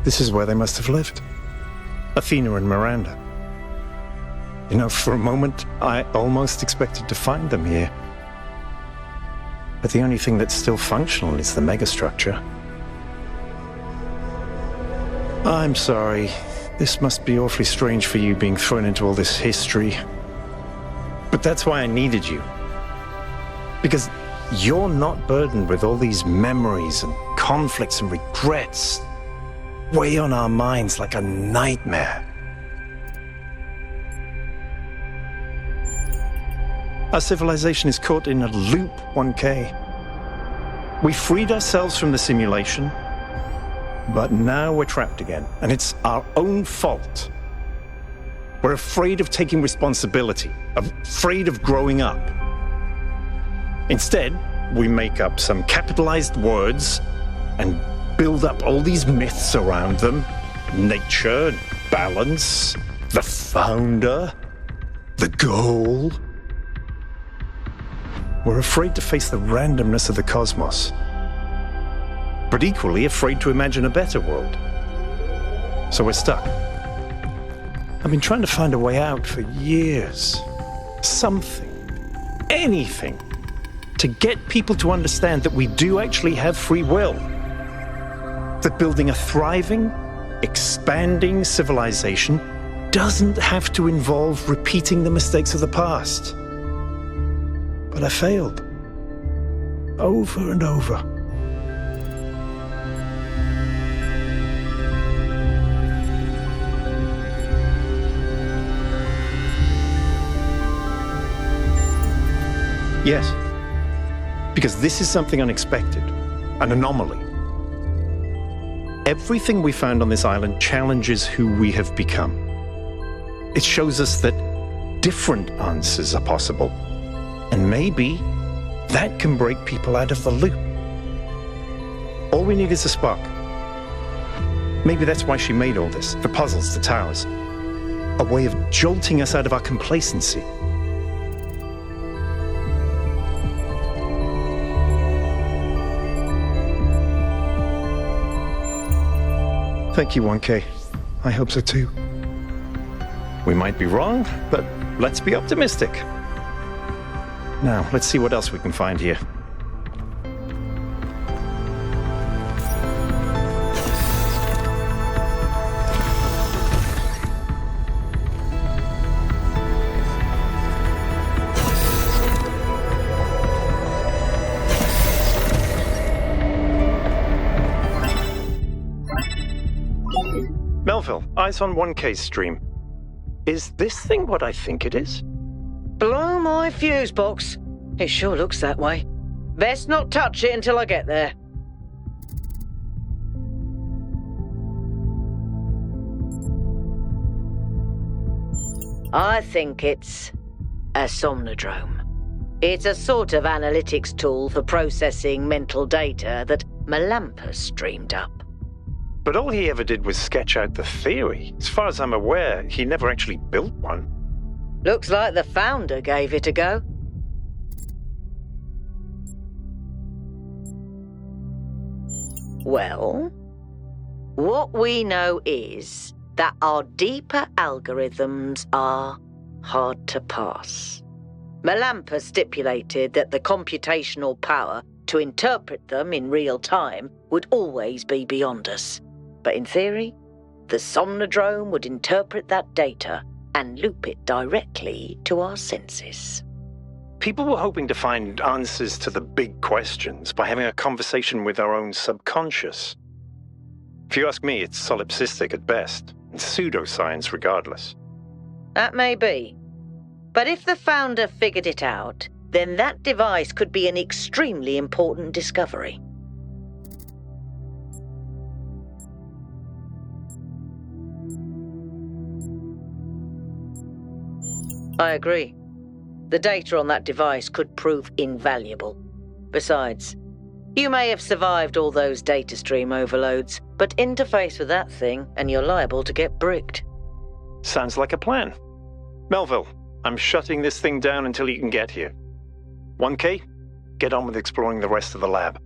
This is where they must have lived. Athena and Miranda. You know, for a moment, I almost expected to find them here. But the only thing that's still functional is the megastructure. I'm sorry. This must be awfully strange for you being thrown into all this history. But that's why I needed you. Because you're not burdened with all these memories and conflicts and regrets weigh on our minds like a nightmare. Our civilization is caught in a loop, 1K. We freed ourselves from the simulation, but now we're trapped again, and it's our own fault. We're afraid of taking responsibility, afraid of growing up. Instead, we make up some capitalized words and build up all these myths around them. Nature, balance, the founder, the goal. We're afraid to face the randomness of the cosmos, but equally afraid to imagine a better world. So we're stuck. I've been trying to find a way out for years. Something, anything, to get people to understand that we do actually have free will. That building a thriving, expanding civilization doesn't have to involve repeating the mistakes of the past. But I failed. Over and over. Yes. Because this is something unexpected, an anomaly. Everything we found on this island challenges who we have become. It shows us that different answers are possible, and maybe that can break people out of the loop. All we need is a spark. Maybe that's why she made all this, the puzzles, the towers. A way of jolting us out of our complacency. Thank you, 1K. I hope so too. We might be wrong, but let's be optimistic. Now, let's see what else we can find here. Melville, eyes on 1K's stream. Is this thing what I think it is? Blow my fuse box. It sure looks that way. Best not touch it until I get there. I think it's a somnodrome. It's a sort of analytics tool for processing mental data that Melampus streamed up. But all he ever did was sketch out the theory. As far as I'm aware, he never actually built one. Looks like the founder gave it a go. Well, what we know is that our deeper algorithms are hard to pass. Melampus stipulated that the computational power to interpret them in real time would always be beyond us. But in theory, the somnodrome would interpret that data and loop it directly to our senses. People were hoping to find answers to the big questions by having a conversation with our own subconscious. If you ask me, it's solipsistic at best, and pseudoscience regardless. That may be. But if the founder figured it out, then that device could be an extremely important discovery. I agree. The data on that device could prove invaluable. Besides, you may have survived all those data stream overloads, but interface with that thing and you're liable to get bricked. Sounds like a plan. Melville, I'm shutting this thing down until you can get here. 1K, get on with exploring the rest of the lab.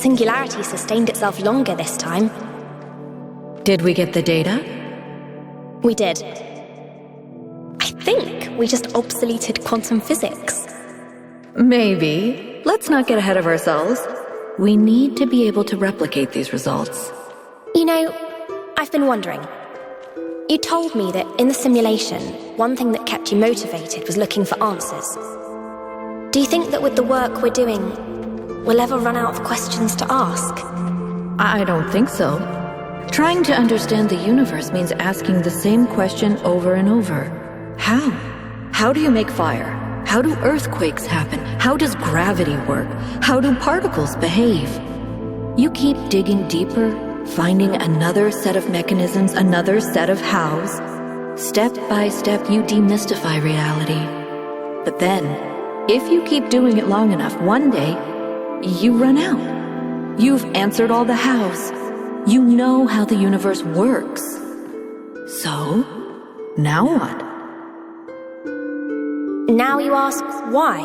singularity sustained itself longer this time. Did we get the data? We did. I think we just obsoleted quantum physics. Maybe. Let's not get ahead of ourselves. We need to be able to replicate these results. You know, I've been wondering. You told me that in the simulation, one thing that kept you motivated was looking for answers. Do you think that with the work we're doing, we'll ever run out of questions to ask? I don't think so. Trying to understand the universe means asking the same question over and over. How? How do you make fire? How do earthquakes happen? How does gravity work? How do particles behave? You keep digging deeper, finding another set of mechanisms, another set of hows. Step by step, you demystify reality. But then, if you keep doing it long enough, one day, you run out. You've answered all the hows. You know how the universe works. So, now what? Now you ask why?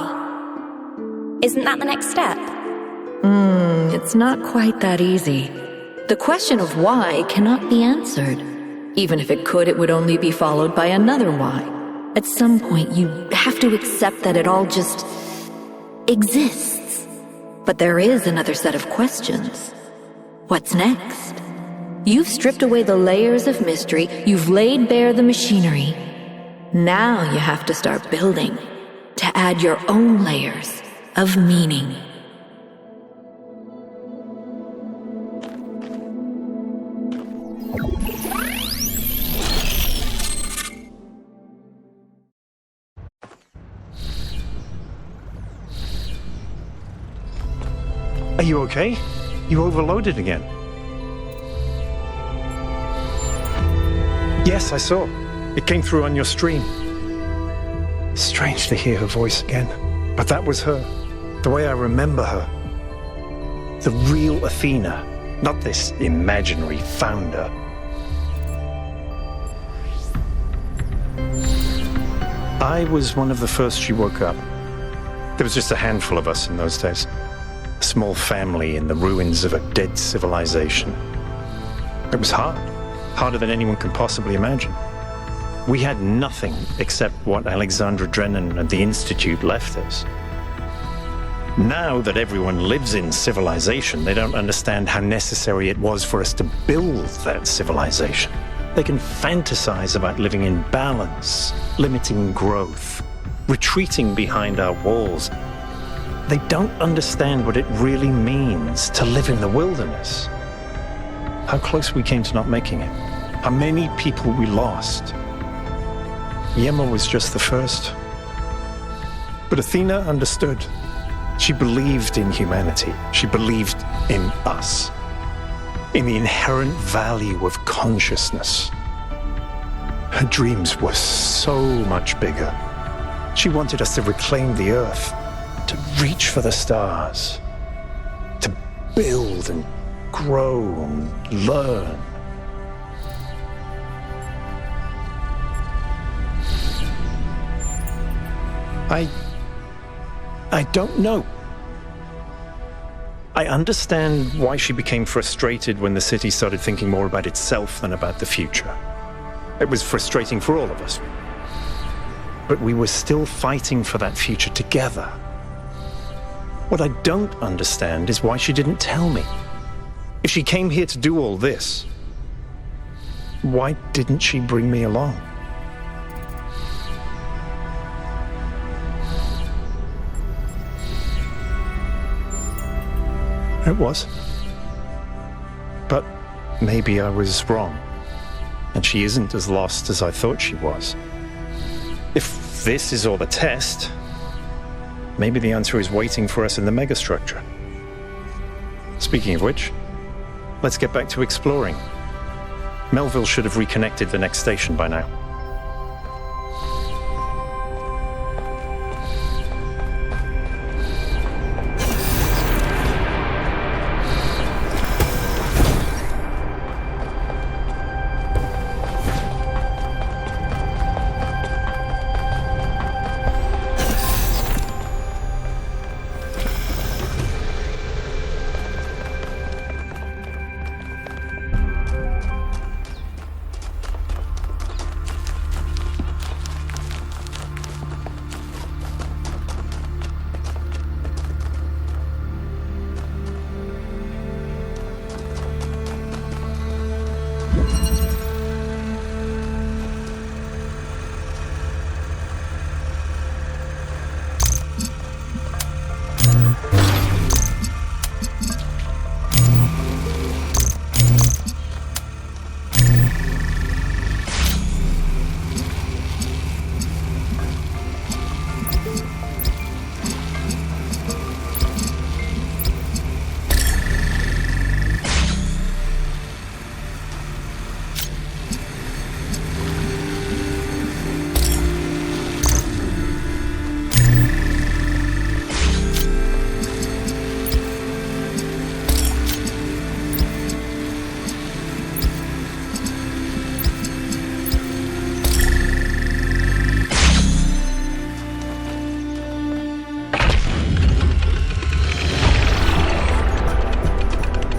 Isn't that the next step? It's not quite that easy. The question of why cannot be answered. Even if it could, it would only be followed by another why. At some point, you have to accept that it all just exists. But there is another set of questions. What's next? You've stripped away the layers of mystery, you've laid bare the machinery. Now you have to start building, to add your own layers of meaning. Are you okay? You overloaded again. Yes, I saw. It came through on your stream. Strange to hear her voice again. But that was her. The way I remember her. The real Athena. Not this imaginary founder. I was one of the first she woke up. There was just a handful of us in those days. A small family in the ruins of a dead civilization. It was hard. Harder than anyone can possibly imagine. We had nothing except what Alexandra Drennan and the Institute left us. Now that everyone lives in civilization, they don't understand how necessary it was for us to build that civilization. They can fantasize about living in balance, limiting growth, retreating behind our walls. They don't understand what it really means to live in the wilderness. How close we came to not making it. How many people we lost. Yema was just the first. But Athena understood. She believed in humanity. She believed in us. In the inherent value of consciousness. Her dreams were so much bigger. She wanted us to reclaim the earth, to reach for the stars, to build and grow and learn. I don't know. I understand why she became frustrated when the city started thinking more about itself than about the future. It was frustrating for all of us. But we were still fighting for that future together. What I don't understand is why she didn't tell me. If she came here to do all this, why didn't she bring me along? It was. But maybe I was wrong, and she isn't as lost as I thought she was. If this is all the test, maybe the answer is waiting for us in the Megastructure. Speaking of which, let's get back to exploring. Melville should have reconnected the next station by now.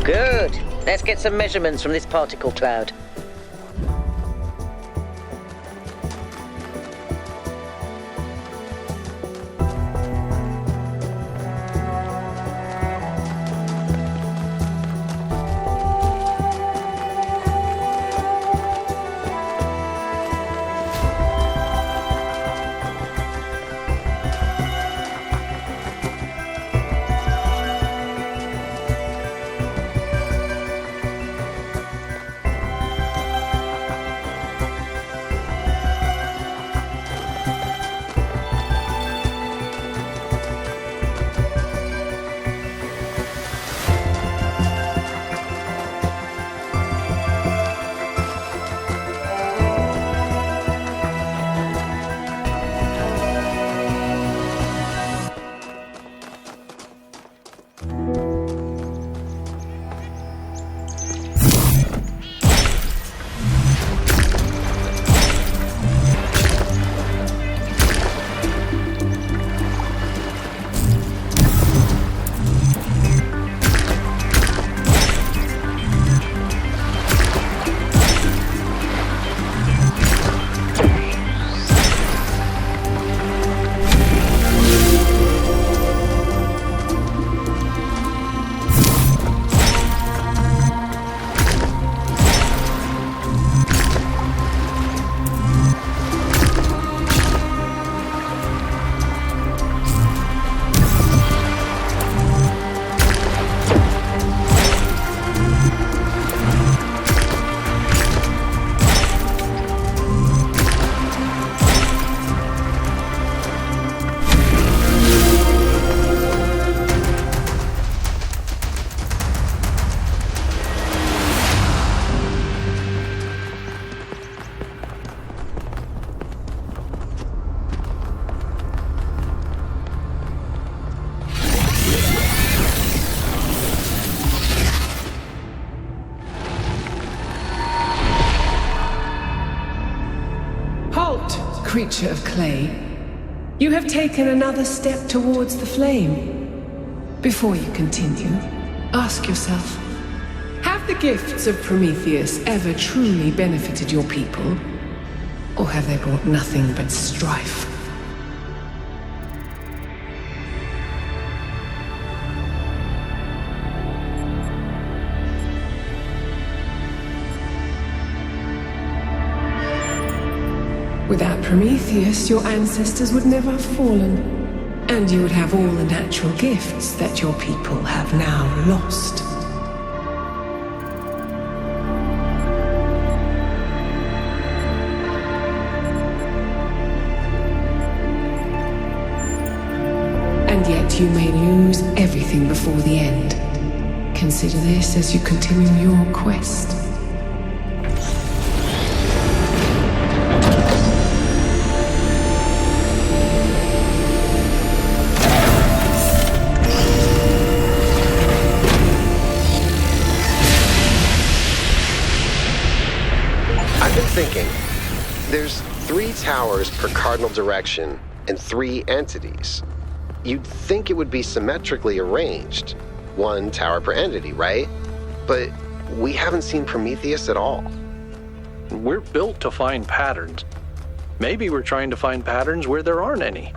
Good. Let's get some measurements from this particle cloud. Creature of clay, you have taken another step towards the flame. Before you continue, ask yourself, have the gifts of Prometheus ever truly benefited your people? Or have they brought nothing but strife? Without Prometheus, your ancestors would never have fallen, and you would have all the natural gifts that your people have now lost. And yet you may lose everything before the end. Consider this as you continue your quest. Thinking. There's 3 towers per cardinal direction and 3 entities. You'd think it would be symmetrically arranged, 1 tower per entity, right? But we haven't seen Prometheus at all. We're built to find patterns. Maybe we're trying to find patterns where there aren't any.